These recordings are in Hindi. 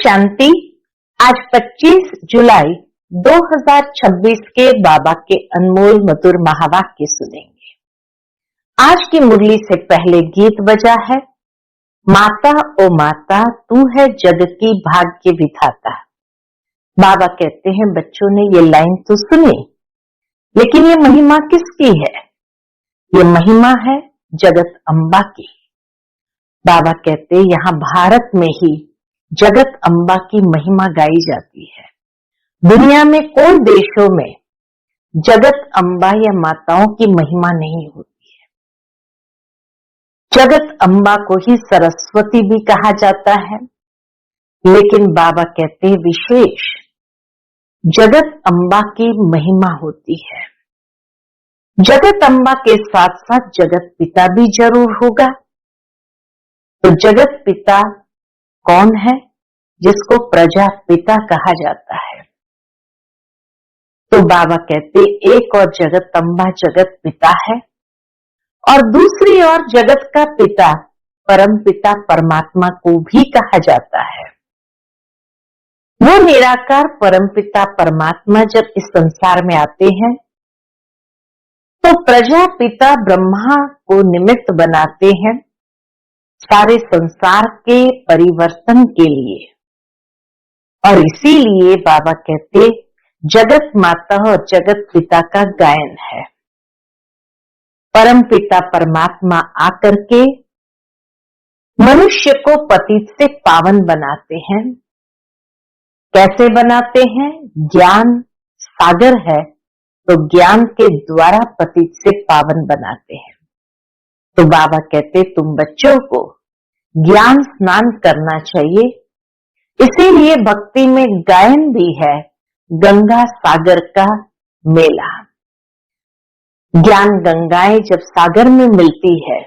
शांति। आज 25 जुलाई 2026 के बाबा के अनमोल मधुर महावाक्य सुनेंगे। आज की मुरली से पहले गीत बजा है, माता ओ माता तू है जग की भाग्य विधाता। बाबा कहते हैं बच्चों ने ये लाइन तो सुनी, लेकिन ये महिमा किसकी है? ये महिमा है जगत अम्बा की। बाबा कहते हैं यहाँ भारत में ही जगत अम्बा की महिमा गाई जाती है। दुनिया में कोई देशों में जगत अम्बा या माताओं की महिमा नहीं होती है। जगत अम्बा को ही सरस्वती भी कहा जाता है, लेकिन बाबा कहते हैं विशेष जगत अम्बा की महिमा होती है। जगत अम्बा के साथ साथ जगत पिता भी जरूर होगा। तो जगत पिता कौन है? जिसको प्रजापिता कहा जाता है। तो बाबा कहते एक और जगत अम्बा जगत पिता है और दूसरी ओर जगत का पिता परम पिता परमात्मा को भी कहा जाता है। वो निराकार परम पिता परमात्मा जब इस संसार में आते हैं तो प्रजापिता ब्रह्मा को निमित्त बनाते हैं सारे संसार के परिवर्तन के लिए। और इसीलिए बाबा कहते जगत माता और जगत पिता का गायन है। परम पिता परमात्मा आकर के मनुष्य को पतित से पावन बनाते हैं। कैसे बनाते हैं? ज्ञान सागर है तो ज्ञान के द्वारा पतित से पावन बनाते हैं। तो बाबा कहते तुम बच्चों को ज्ञान स्नान करना चाहिए। इसीलिए भक्ति में गायन भी है, गंगा सागर का मेला। ज्ञान गंगाएं जब सागर में मिलती है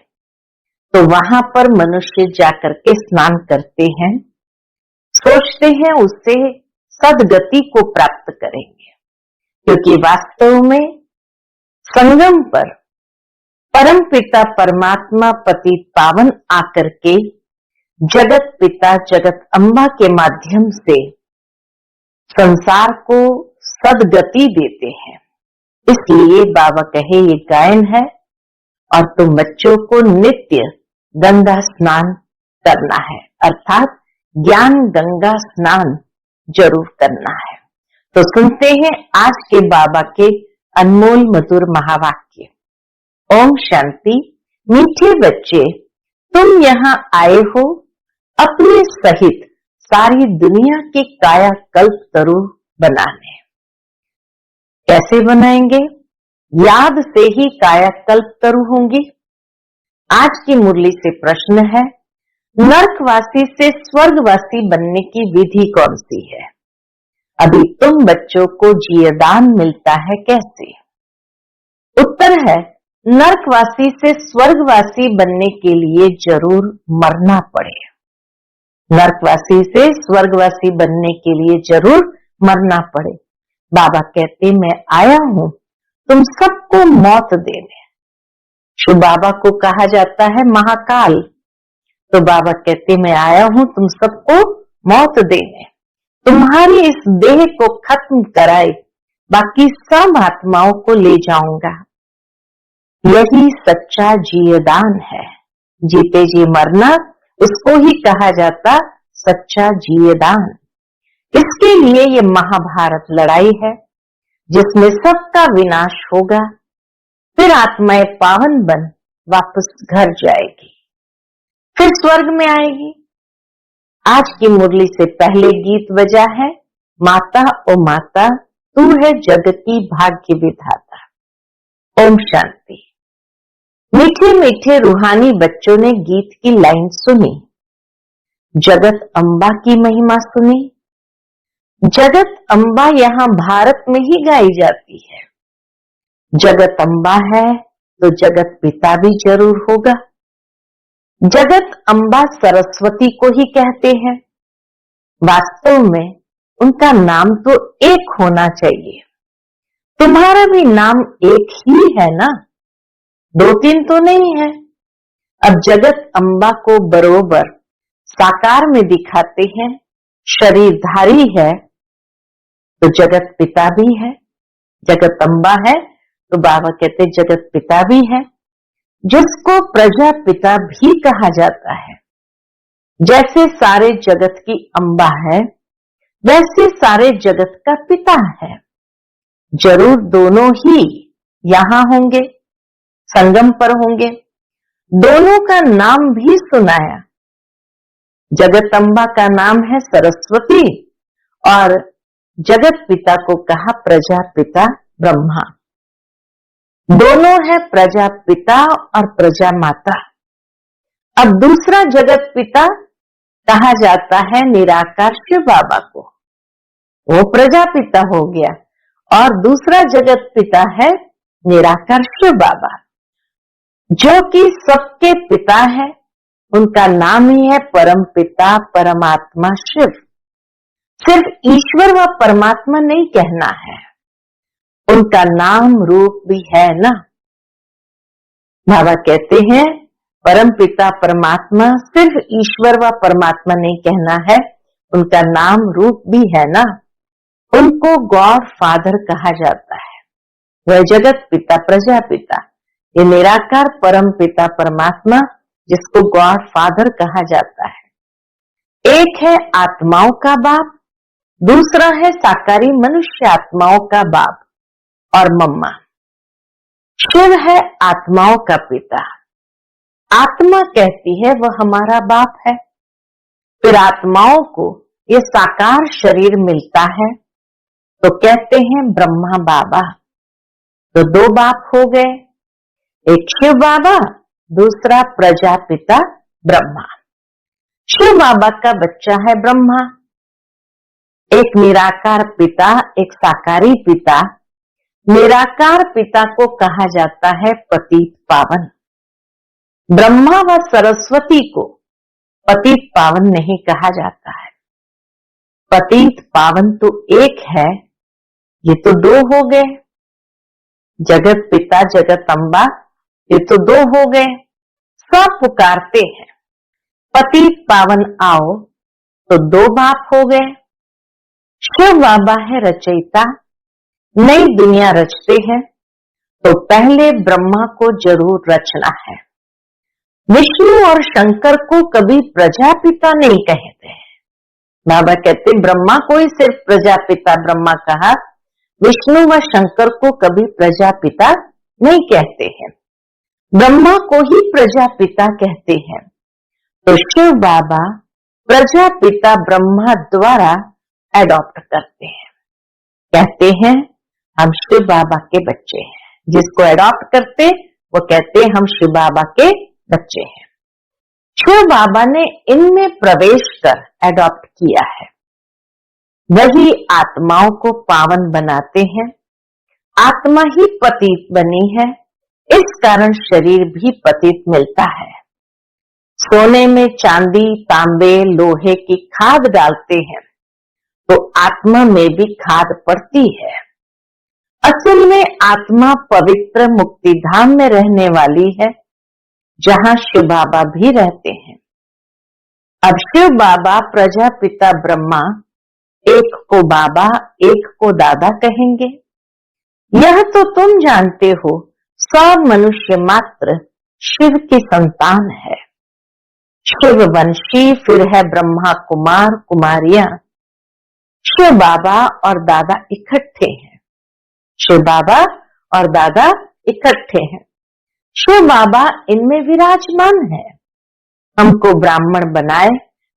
तो वहां पर मनुष्य जाकर के स्नान करते हैं, सोचते हैं उससे सदगति को प्राप्त करेंगे, क्योंकि वास्तव में संगम पर परम पिता परमात्मा पतित पावन आकर के जगत पिता जगत अम्बा के माध्यम से संसार को सदगति देते हैं। इसलिए बाबा कहे ये गायन है और तुम बच्चों को नित्य गंगा स्नान करना है, अर्थात ज्ञान गंगा स्नान जरूर करना है। तो सुनते हैं आज के बाबा के अनमोल मधुर महावाक्य। ओम शांति। मीठे बच्चे, तुम यहाँ आए हो अपने सहित सारी दुनिया के काया कल्प तरु बनाने। कैसे बनाएंगे? याद से ही काया कल्प तरु होंगी। आज की मुरली से प्रश्न है, नरकवासी से स्वर्गवासी बनने की विधि कौन सी है? अभी तुम बच्चों को जीवदान मिलता है कैसे? उत्तर है, नरकवासी से स्वर्गवासी बनने के लिए जरूर मरना पड़े। नरकवासी से स्वर्गवासी बनने के लिए जरूर मरना पड़े। बाबा कहते मैं आया हूं तुम सबको मौत देने। शिव बाबा को कहा जाता है महाकाल। तो बाबा कहते मैं आया हूं तुम सबको मौत देने, तुम्हारी इस देह को खत्म कराए बाकी सब आत्माओं को ले जाऊंगा। यही सच्चा जीवदान है। जीते जी मरना, इसको ही कहा जाता सच्चा जीवदान। इसके लिए ये महाभारत लड़ाई है जिसमें सबका विनाश होगा, फिर आत्माएं पावन बन वापस घर जाएगी, फिर स्वर्ग में आएगी। आज की मुरली से पहले गीत बजा है, माता ओ माता तू है जग की भाग्य विधाता। ओम शांति। मीठे मीठे रूहानी बच्चों ने गीत की लाइन सुनी, जगत अम्बा की महिमा सुनी। जगत अम्बा यहाँ भारत में ही गाई जाती है। जगत अम्बा है तो जगत पिता भी जरूर होगा। जगत अम्बा सरस्वती को ही कहते हैं। वास्तव में उनका नाम तो एक होना चाहिए। तुम्हारा भी नाम एक ही है ना, दो तीन तो नहीं है। अब जगत अम्बा को बरोबर साकार में दिखाते हैं शरीरधारी है तो जगत पिता भी है, जगदम्बा है तो बाबा कहते जगत पिता भी है, जिसको प्रजापिता भी कहा जाता है। जैसे सारे जगत की अम्बा है, वैसे सारे जगत का पिता है। जरूर दोनों ही यहां होंगे, संगम पर होंगे। दोनों का नाम भी सुनाया। जगदम्बा का नाम है सरस्वती और जगत पिता को कहा प्रजापिता ब्रह्मा। दोनों है प्रजापिता और प्रजा माता। अब दूसरा जगत पिता कहा जाता है निराकार शिव बाबा को, वो प्रजापिता हो गया। और दूसरा जगत पिता है निराकार शिव बाबा, जो कि सबके पिता है। उनका नाम ही है परम पिता परमात्मा शिव। सिर्फ ईश्वर व परमात्मा नहीं कहना है, उनका नाम रूप भी है ना। बाबा कहते हैं परम पिता परमात्मा सिर्फ ईश्वर व परमात्मा नहीं कहना है, उनका नाम रूप भी है ना। उनको गॉड फादर कहा जाता है। वह जगत पिता प्रजापिता, ये निराकार परम पिता परमात्मा जिसको गॉड फादर कहा जाता है। एक है आत्माओं का बाप, दूसरा है साकारी मनुष्य आत्माओं का बाप और मम्मा। शिव है आत्माओं का पिता। आत्मा कहती है वह हमारा बाप है। फिर आत्माओं को ये साकार शरीर मिलता है तो कहते हैं ब्रह्मा बाबा। तो दो बाप हो गए, एक शिव बाबा, दूसरा प्रजापिता ब्रह्मा। शिव बाबा का बच्चा है ब्रह्मा। एक निराकार पिता, एक साकारी पिता। निराकार पिता को कहा जाता है पतित पावन। ब्रह्मा व सरस्वती को पतित पावन नहीं कहा जाता है। पतित पावन तो एक है, ये तो दो हो गए। जगत पिता जगत अम्बा, ये तो दो हो गए। सब पुकारते हैं पतित पावन आओ, तो दो बाप हो गए। शिव बाबा है रचयिता, नई दुनिया रचते हैं तो पहले ब्रह्मा को जरूर रचना है। विष्णु और शंकर को कभी प्रजापिता नहीं कहते हैं। बाबा कहते ब्रह्मा को ही सिर्फ प्रजापिता ब्रह्मा कहा, विष्णु व शंकर को कभी प्रजापिता नहीं कहते हैं, ब्रह्मा को ही प्रजापिता कहते हैं। तो शिव बाबा प्रजापिता ब्रह्मा द्वारा एडॉप्ट करते हैं, कहते हैं हम शिव बाबा के बच्चे हैं। जिसको एडॉप्ट करते वो कहते हैं हम शिव बाबा के बच्चे हैं। शिव बाबा ने इनमें प्रवेश कर एडॉप्ट किया है। वही आत्माओं को पावन बनाते हैं। आत्मा ही पतित बनी है, इस कारण शरीर भी पतित मिलता है। सोने में चांदी तांबे लोहे की खाद डालते हैं तो आत्मा में भी खाद पड़ती है। असल में आत्मा पवित्र मुक्तिधाम में रहने वाली है, जहां शिव बाबा भी रहते हैं। अब शिव बाबा प्रजापिता ब्रह्मा एक को बाबा एक को दादा कहेंगे। यह तो तुम जानते हो, सब मनुष्य मात्र शिव की संतान है। शिव वंशी, फिर है ब्रह्मा कुमार कुमारियां। शिव बाबा और दादा इकट्ठे हैं। शिव बाबा और दादा इकट्ठे हैं। शिव बाबा इनमें विराजमान है। हमको ब्राह्मण बनाए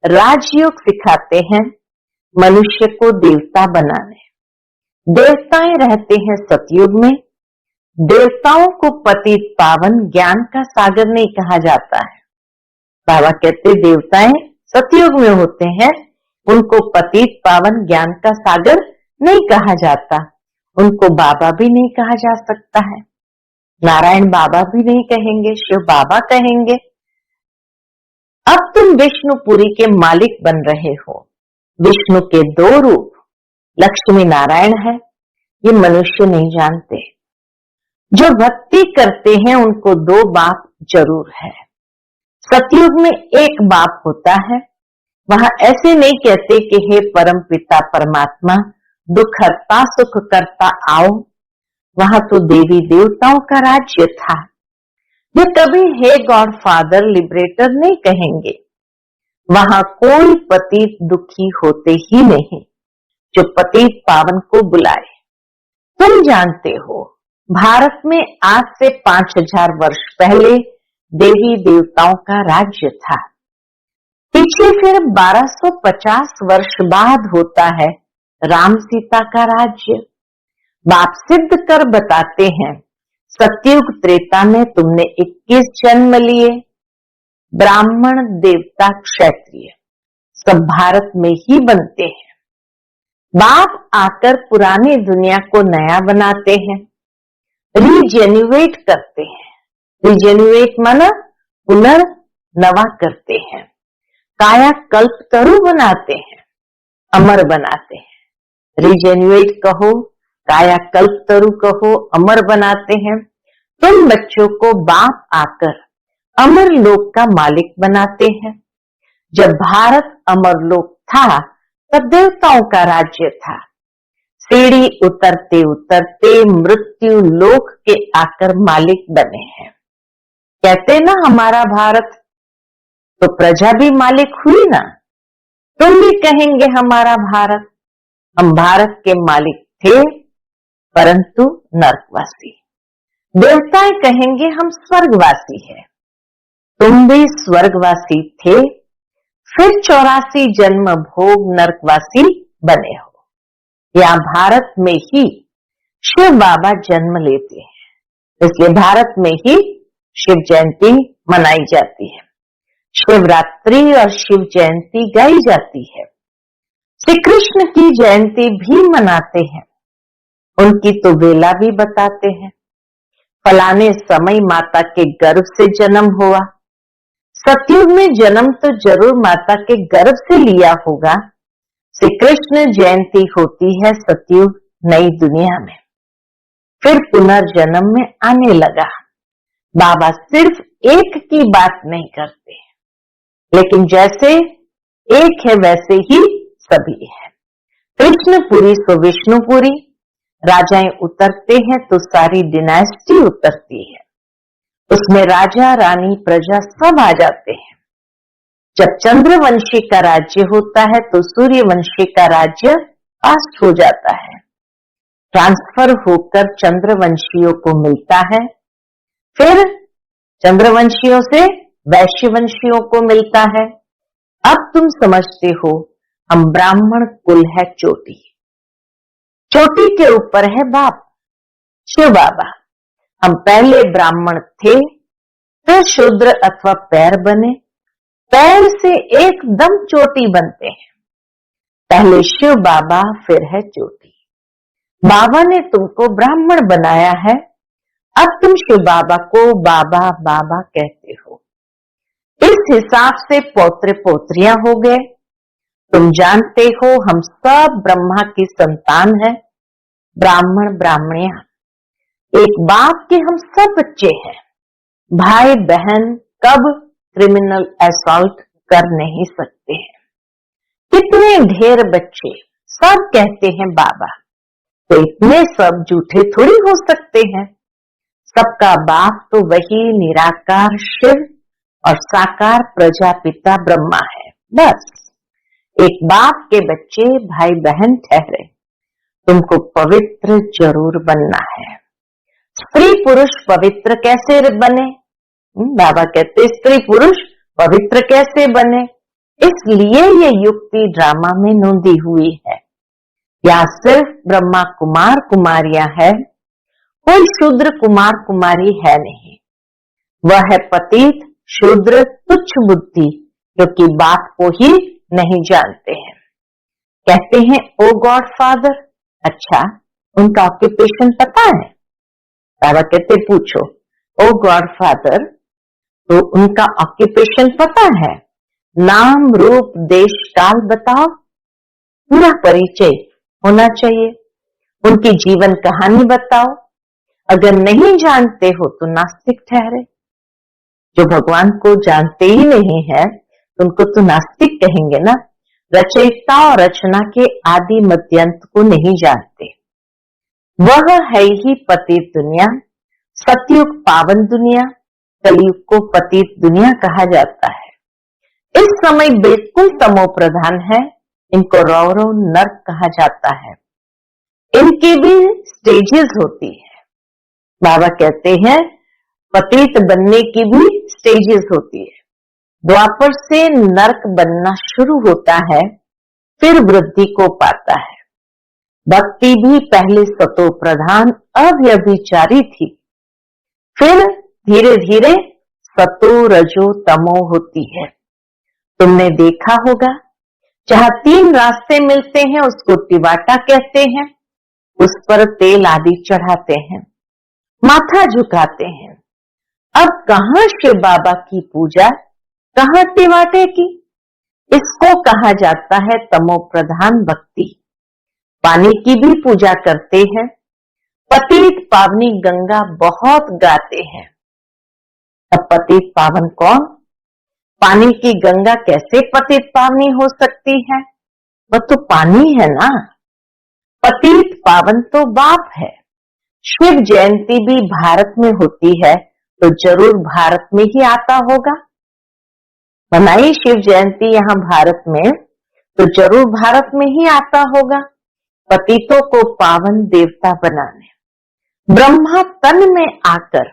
राजयोग सिखाते हैं, मनुष्य को देवता बनाने। देवताएं रहते हैं सतयुग में। देवताओं को पतित पावन ज्ञान का सागर नहीं कहा जाता है। बाबा कहते देवताएं सतयुग में होते हैं, उनको पतित पावन ज्ञान का सागर नहीं कहा जाता। उनको बाबा भी नहीं कहा जा सकता है। नारायण बाबा भी नहीं कहेंगे, शिव बाबा कहेंगे। अब तुम विष्णुपुरी के मालिक बन रहे हो। विष्णु के दो रूप लक्ष्मी नारायण है, ये मनुष्य नहीं जानते। जो भक्ति करते हैं उनको दो बाप जरूर है। सतयुग में एक बाप होता है, वहां ऐसे नहीं कहते कि हे परम पिता परमात्मा दुख हरता सुख करता आओ। वहां तो देवी देवताओं का राज्य था। वे कभी हे गॉड फादर लिबरेटर नहीं कहेंगे। वहां कोई पतित दुखी होते ही नहीं जो पतित पावन को बुलाए। तुम जानते हो भारत में आज से 5000 वर्ष पहले देवी देवताओं का राज्य था। पीछे फिर 1250 वर्ष बाद होता है राम सीता का राज्य। बाप सिद्ध कर बताते हैं सतयुग त्रेता में तुमने 21 जन्म लिए, ब्राह्मण देवता क्षत्रिय सब भारत में ही बनते हैं। बाप आकर पुरानी दुनिया को नया बनाते हैं, रीजेन्युएट करते हैं। रीजेन्युएट माना पुनर्नवा करते हैं, काया कल्प तरु बनाते हैं, अमर बनाते हैं। रीजेन्युएट कहो, काया कल्प तरु कहो, अमर बनाते हैं। तुम बच्चों को बाप आकर अमर लोक का मालिक बनाते हैं। जब भारत अमर लोक था तब देवताओं का राज्य था। सीढ़ी उतरते उतरते मृत्यु लोक के आकर मालिक बने हैं। कहते ना हमारा भारत, तो प्रजा भी मालिक हुई ना। तुम भी कहेंगे हमारा भारत। हम भारत के मालिक थे परंतु नरकवासी। देवताएं कहेंगे हम स्वर्गवासी हैं। तुम भी स्वर्गवासी थे, फिर 84 जन्म भोग नरकवासी बने हो। यहाँ भारत में ही शिव बाबा जन्म लेते हैं, इसलिए भारत में ही शिव जयंती मनाई जाती है। शिवरात्रि और शिव जयंती गाई जाती है। श्री कृष्ण की जयंती भी मनाते हैं। उनकी तो वेला भी बताते हैं। फलाने समय माता के गर्भ से जन्म हुआ। सतयुग में जन्म तो जरूर माता के गर्भ से लिया होगा। श्री कृष्ण जयंती होती है सतयुग नई दुनिया में, फिर पुनर्जन्म में आने लगा। बाबा सिर्फ एक की बात नहीं करते, लेकिन जैसे एक है वैसे ही सभी है। कृष्णपुरी सो विष्णुपुरी। राजाएं उतरते हैं तो सारी डिनास्टी उतरती है। उसमें राजा रानी प्रजा सब आ जाते हैं। जब चंद्रवंशी का राज्य होता है तो सूर्यवंशी का राज्य पास्ट हो जाता है, ट्रांसफर होकर चंद्रवंशियों को मिलता है। फिर चंद्रवंशियों से वैश्यवंशियों को मिलता है। अब तुम समझते हो हम ब्राह्मण कुल है चोटी, चोटी के ऊपर है बाप शिव बाबा। हम पहले ब्राह्मण थे, फिर शूद्र अथवा पैर बने, पैर से एकदम चोटी बनते हैं। पहले शिव बाबा फिर है चोटी। बाबा ने तुमको ब्राह्मण बनाया है, अब तुम शिव बाबा को बाबा बाबा कहते हो। इस हिसाब से पौत्र पोत्रियां हो गए। तुम जानते हो हम सब ब्रह्मा की संतान है, ब्राह्मण ब्राह्मणियां। एक बाप के हम सब बच्चे हैं। भाई बहन कब क्रिमिनल असॉल्ट कर नहीं सकते हैं। कितने ढेर बच्चे सब कहते हैं बाबा, तो इतने सब झूठे थोड़ी हो सकते हैं। सबका बाप तो वही निराकार शिव और साकार प्रजापिता ब्रह्मा है। बस एक बाप के बच्चे भाई बहन ठहरे। तुमको पवित्र जरूर बनना है। स्त्री पुरुष पवित्र कैसे बने? बाबा कहते स्त्री पुरुष पवित्र कैसे बने? इसलिए ये युक्ति ड्रामा में नोंदी हुई है। या सिर्फ ब्रह्मा कुमार कुमारियां है, कोई शूद्र कुमार कुमारी है नहीं। वह है पतित शूद्र तुच्छ बुद्धि, जो कि बात को ही नहीं जानते हैं। कहते हैं ओ गॉड फादर। अच्छा, उनका ऑक्यूपेशन पता है? बाबा कहते पूछो ओ गॉड फादर, तो उनका ऑक्यूपेशन पता है? नाम रूप देश काल बताओ, पूरा परिचय होना चाहिए। उनकी जीवन कहानी बताओ। अगर नहीं जानते हो तो नास्तिक ठहरे। जो भगवान को जानते ही नहीं है उनको तो नास्तिक कहेंगे ना। रचयिता और रचना के आदि मध्यंत को नहीं जानते। वह है ही पतित दुनिया, सतयुग पावन दुनिया, कलयुग को पतित दुनिया कहा जाता है। इस समय बिल्कुल तमो प्रधान है, इनको रौरव नर्क कहा जाता है। इनकी भी स्टेजेस होती है। बाबा कहते हैं पतित बनने की भी स्टेजेस होती है। द्वापर से नर्क बनना शुरू होता है, फिर वृद्धि को पाता है। भक्ति भी पहले सतो प्रधान अव्यभिचारी थी, फिर धीरे धीरे सतो रजो तमो होती है। तुमने देखा होगा जहां 3 रास्ते मिलते हैं उसको टिवाटा कहते हैं, उस पर तेल आदि चढ़ाते हैं, माथा झुकाते हैं। अब कहां शिव बाबा की पूजा, कहां टिवाटे की? इसको कहा जाता है तमो प्रधान भक्ति। पानी की भी पूजा करते हैं, पतित पावनी गंगा बहुत गाते हैं। अब पतित पावन कौन? पानी की गंगा कैसे पतित पावनी हो सकती है? वह तो पानी है ना। पतित पावन तो बाप है। शिव जयंती भी भारत में होती है तो जरूर भारत में ही आता होगा। बनाई शिव जयंती यहां भारत में तो जरूर भारत में ही आता होगा। पतितों को पावन देवता बनाने ब्रह्मा तन में आकर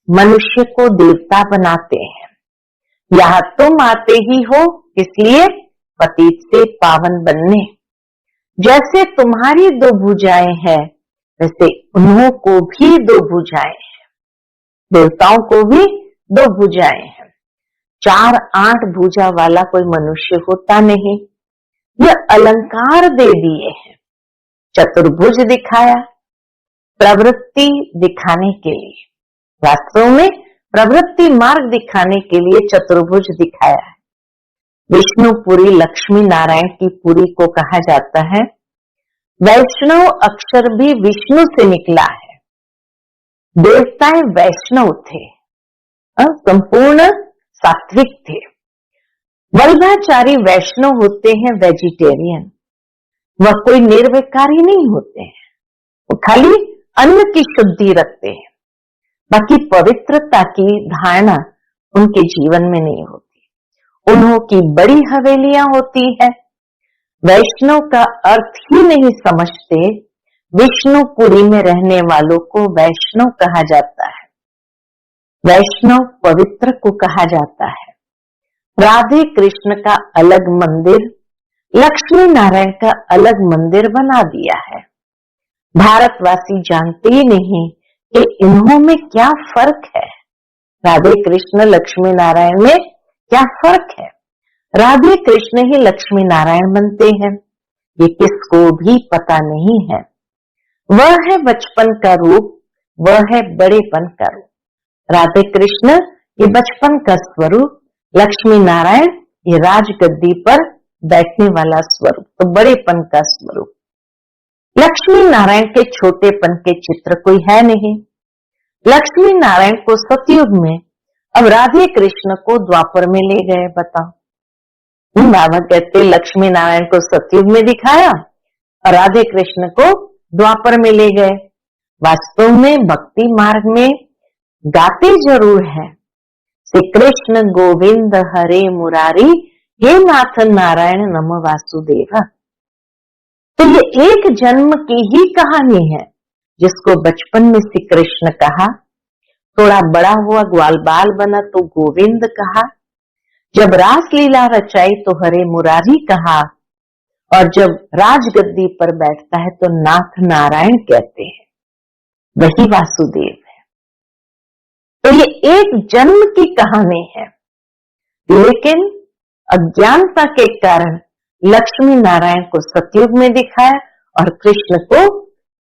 मनुष्य को देवता बनाते हैं। यहां तुम आते ही हो, इसलिए पतित से पावन बनने। जैसे तुम्हारी 2 भुजाएं हैं, वैसे उन्हों को भी 2 भुजाएं हैं। देवताओं को भी 2 भुजाएं हैं। 4-8 भुजा वाला कोई मनुष्य होता नहीं। यह अलंकार दे दिए हैं। चतुर्भुज दिखाया प्रवृत्ति दिखाने के लिए। वास्तव में प्रवृत्ति मार्ग दिखाने के लिए चतुर्भुज दिखाया है। विष्णुपुरी लक्ष्मी नारायण की पुरी को कहा जाता है। वैष्णव अक्षर भी विष्णु से निकला है। देवताएं वैष्णव थे, संपूर्ण सात्विक थे। वल्भाचारी वैष्णव होते हैं वेजिटेरियन। वह कोई निर्विकारी नहीं होते हैं, वो खाली अन्न की शुद्धि रखते हैं। बाकी पवित्रता की धारणा उनके जीवन में नहीं होती। उन्हों की बड़ी हवेलियां होती है। वैष्णव का अर्थ ही नहीं समझते। विष्णुपुरी में रहने वालों को वैष्णव कहा जाता है। वैष्णव पवित्र को कहा जाता है। राधे कृष्ण का अलग मंदिर, लक्ष्मी नारायण का अलग मंदिर बना दिया है। भारतवासी जानते ही नहीं कि इन्हों में क्या फर्क है। राधे कृष्ण लक्ष्मी नारायण में क्या फर्क है? राधे कृष्ण ही लक्ष्मी नारायण बनते हैं, ये किसको भी पता नहीं है। वह है बचपन का रूप, वह है बड़ेपन का रूप। राधे कृष्ण ये बचपन का स्वरूप, लक्ष्मी नारायण ये राजगद्दी पर बैठने वाला स्वरूप, तो बड़ेपन का स्वरूप। लक्ष्मी नारायण के छोटेपन के चित्र कोई है नहीं। लक्ष्मी नारायण को सतयुग में, अब राधे कृष्ण को द्वापर में ले गए। बताओ, बाबा कहते लक्ष्मी नारायण को सतयुग में दिखाया और राधे कृष्ण को द्वापर में ले गए। वास्तव में भक्ति मार्ग में गाते जरूर है, श्री कृष्ण गोविंद हरे मुरारी, हे नाथ नारायण नमः वासुदेव। तो ये एक जन्म की ही कहानी है, जिसको बचपन में श्री कृष्ण कहा, थोड़ा बड़ा हुआ ग्वाल बाल बना तो गोविंद कहा, जब रासलीला रचाई तो हरे मुरारी कहा, और जब राजगद्दी पर बैठता है तो नाथ नारायण कहते हैं। वही वासुदेव है। तो ये एक जन्म की कहानी है, लेकिन अज्ञानता के कारण लक्ष्मी नारायण को सतयुग में दिखाया और कृष्ण को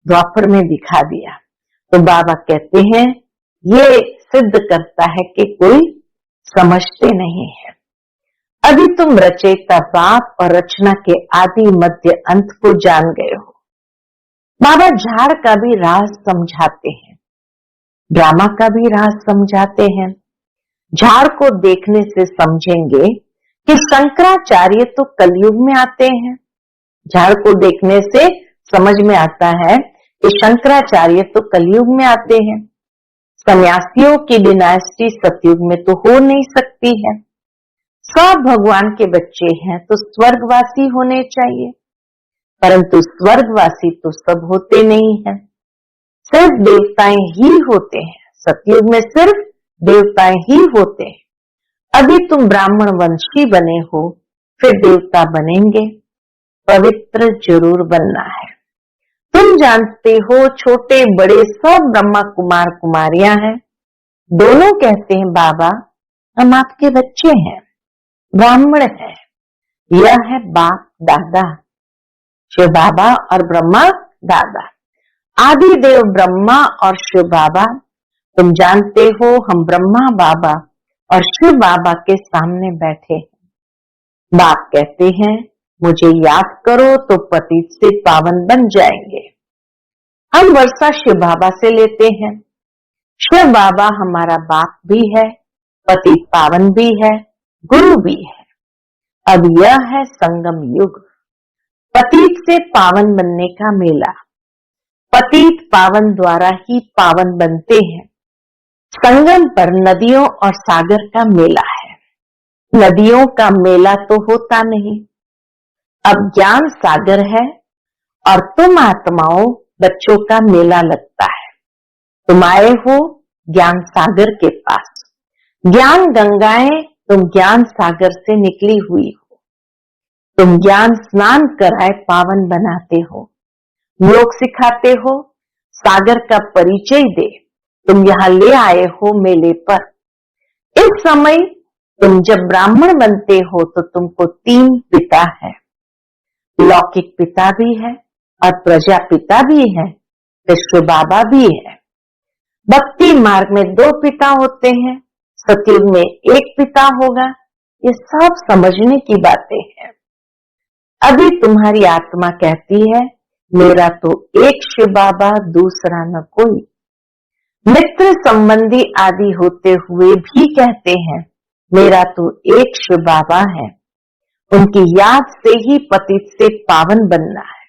द्वापर में दिखा दिया। तो बाबा कहते हैं ये सिद्ध करता है कि कोई समझते नहीं है। अभी तुम रचयिता बाप और रचना के आदि मध्य अंत को जान गए हो। बाबा झाड़ का भी राज समझाते हैं, ड्रामा का भी राज समझाते हैं। झाड़ को देखने से समझेंगे कि शंकराचार्य तो कलयुग में आते हैं। झाड़ को देखने से समझ में आता है कि शंकराचार्य तो कलयुग में आते हैं। सन्यासियों की डिनास्टी सतयुग में तो हो नहीं सकती है। सब भगवान के बच्चे हैं तो स्वर्गवासी होने चाहिए, परंतु स्वर्गवासी तो सब होते नहीं हैं, सिर्फ देवताएं ही होते हैं। सतयुग में सिर्फ देवताएं ही होते हैं। अभी तुम ब्राह्मण वंशी बने हो, फिर देवता बनेंगे। पवित्र जरूर बनना है। तुम जानते हो छोटे बड़े सब ब्रह्मा कुमार कुमारियां हैं। दोनों कहते हैं बाबा हम आपके बच्चे हैं, ब्राह्मण हैं। यह है बाप दादा, शिव बाबा और ब्रह्मा दादा, आदि देव ब्रह्मा और शिव बाबा। तुम जानते हो हम ब्रह्मा बाबा और शिव बाबा के सामने बैठे हैं। बाप कहते हैं मुझे याद करो तो पतित से पावन बन जाएंगे। हम वर्षा शिव बाबा से लेते हैं। शिव बाबा हमारा बाप भी है, पतित पावन भी है, गुरु भी है। अब यह है संगम युग, पतित से पावन बनने का मेला। पतित पावन द्वारा ही पावन बनते हैं। संगम पर नदियों और सागर का मेला है। नदियों का मेला तो होता नहीं। अब ज्ञान सागर है और तुम आत्माओं बच्चों का मेला लगता है। तुम आए हो ज्ञान सागर के पास। ज्ञान गंगाएं तुम ज्ञान सागर से निकली हुई हो। तुम ज्ञान स्नान कराए पावन बनाते हो, योग सिखाते हो, सागर का परिचय दे तुम यहां ले आए हो मेले पर। इस समय तुम जब ब्राह्मण बनते हो तो तुमको 3 पिता है। लौकिक पिता भी है और प्रजा पिता भी है, विष्णु बाबा भी है। भक्ति मार्ग में 2 पिता होते हैं, सतयुग में 1 पिता होगा। ये सब समझने की बातें हैं। अभी तुम्हारी आत्मा कहती है मेरा तो एक शिव बाबा, दूसरा न कोई। मित्र संबंधी आदि होते हुए भी कहते हैं मेरा तो एक शिव बाबा है। उनकी याद से ही पतित से पावन बनना है।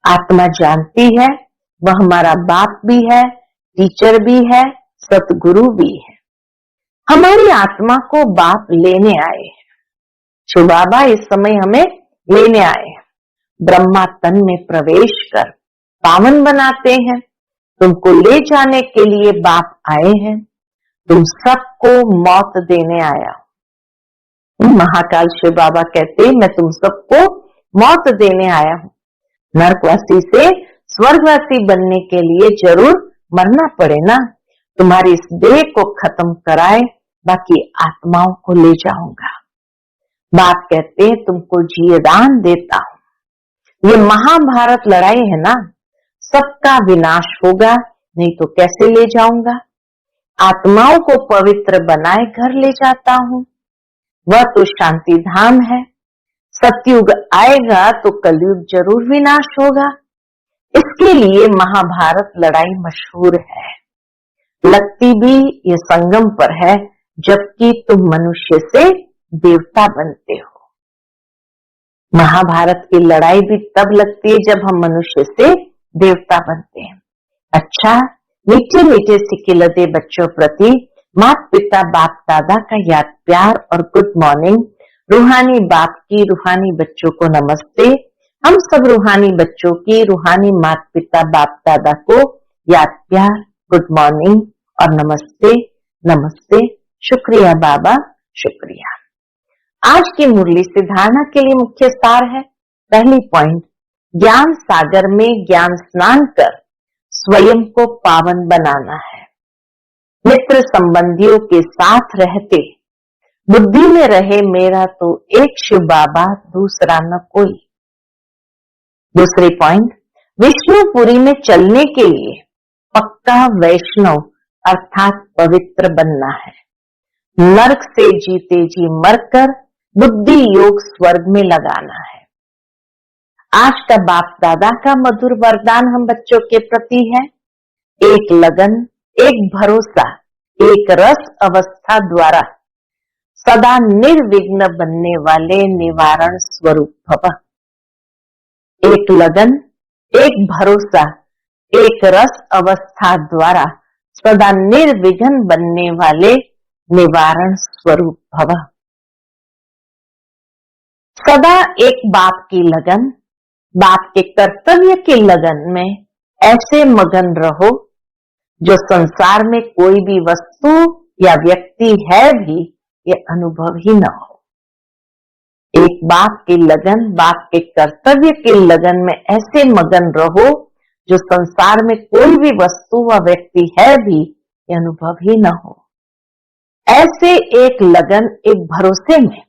आत्मा जानती है वह हमारा बाप भी है, टीचर भी है, सतगुरु भी है। हमारी आत्मा को बाप लेने आए हैं। शिव बाबा इस समय हमें लेने आए हैं। ब्रह्मा तन में प्रवेश कर पावन बनाते हैं। तुमको ले जाने के लिए बाप आए हैं। तुम सबको मौत देने आया हूं। महाकाल शिव बाबा कहते मैं तुम सबको मौत देने आया हूं। नरकवासी से स्वर्गवासी बनने के लिए जरूर मरना पड़े ना। तुम्हारी इस देह को खत्म कराए बाकी आत्माओं को ले जाऊंगा। बाप कहते हैं तुमको जीवदान देता हूं। ये महाभारत लड़ाई है ना, सबका विनाश होगा, नहीं तो कैसे ले जाऊंगा। आत्माओं को पवित्र बनाए घर ले जाता हूं। वह तो शांति धाम है। सतयुग आएगा तो कलयुग जरूर विनाश होगा। इसके लिए महाभारत लड़ाई मशहूर है। लगती भी ये संगम पर है, जबकि तुम मनुष्य से देवता बनते हो। महाभारत की लड़ाई भी तब लगती है जब हम मनुष्य से देवता बनते हैं। अच्छा, मीठे मीठे सिकिलते बच्चों प्रति माता पिता बाप दादा का याद प्यार और गुड मॉर्निंग। रूहानी बाप की रूहानी बच्चों को नमस्ते। हम सब रूहानी बच्चों की रूहानी माता पिता बाप दादा को याद प्यार, गुड मॉर्निंग और नमस्ते नमस्ते। शुक्रिया बाबा, शुक्रिया। आज की मुरली से धारणा के लिए मुख्य सार है। पहली पॉइंट, ज्ञान सागर में ज्ञान स्नान कर स्वयं को पावन बनाना है। मित्र संबंधियों के साथ रहते बुद्धि में रहे मेरा तो एक शिव बाबा, दूसरा न कोई। दूसरी पॉइंट, विष्णुपुरी में चलने के लिए पक्का वैष्णव अर्थात पवित्र बनना है। नरक से जीते जी मरकर बुद्धि योग स्वर्ग में लगाना है। आज का बाप दादा का मधुर वरदान हम बच्चों के प्रति है, एक लगन, एक भरोसा, एक रस अवस्था द्वारा सदा निर्विघ्न बनने वाले निवारण स्वरूप भव। एक लगन, एक भरोसा, एक रस अवस्था द्वारा सदा निर्विघ्न बनने वाले निवारण स्वरूप भव। सदा एक बाप की लगन, बाप के कर्तव्य की लगन में ऐसे मगन रहो जो संसार में कोई भी वस्तु या व्यक्ति है भी ये अनुभव ही न हो। एक बाप की लगन, बाप के कर्तव्य की लगन में ऐसे मगन रहो जो संसार में कोई भी वस्तु व व्यक्ति है भी ये अनुभव ही न हो। ऐसे एक लगन, एक भरोसे में,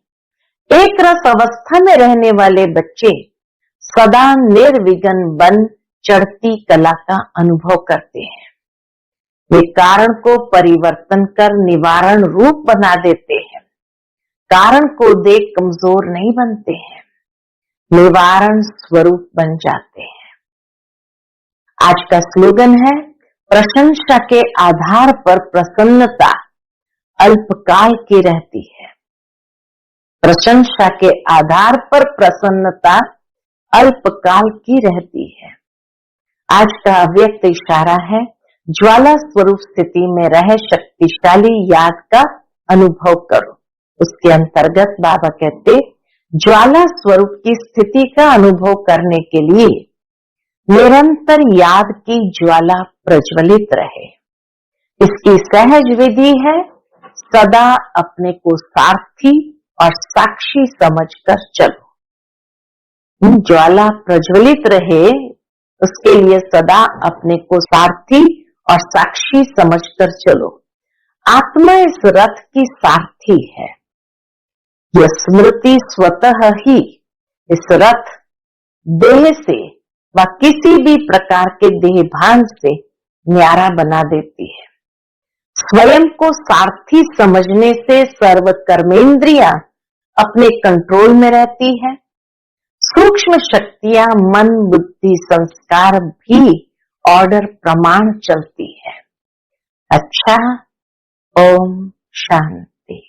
एक रस अवस्था में रहने वाले बच्चे सदा निर्विघ्न बन चढ़ती कला का अनुभव करते हैं। वे कारण को परिवर्तन कर निवारण रूप बना देते हैं। कारण को देख कमजोर नहीं बनते हैं, निवारण स्वरूप बन जाते हैं। आज का स्लोगन है, प्रशंसा के आधार पर प्रसन्नता अल्पकाल की रहती है। प्रशंसा के आधार पर प्रसन्नता अल्पकाल की रहती है। आज का अव्यक्त इशारा है, ज्वाला स्वरूप स्थिति में रह शक्तिशाली याद का अनुभव करो। उसके अंतर्गत बाबा कहते, ज्वाला स्वरूप की स्थिति का अनुभव करने के लिए निरंतर याद की ज्वाला प्रज्वलित रहे। इसकी सहज विधि है, सदा अपने को सारथी और साक्षी समझकर चलो। ज्वाला प्रज्वलित रहे, उसके लिए सदा अपने को सारथी और साक्षी समझकर चलो। आत्मा इस रथ की सारथी है। यह स्मृति स्वतः ही इस रथ देह से व किसी भी प्रकार के देह भान से न्यारा बना देती है। स्वयं को सारथी समझने से सर्व कर्मेंद्रियां अपने कंट्रोल में रहती है। सूक्ष्म शक्तियां, मन, बुद्धि, संस्कार भी ऑर्डर प्रमाण चलती है। अच्छा, ओम शांति।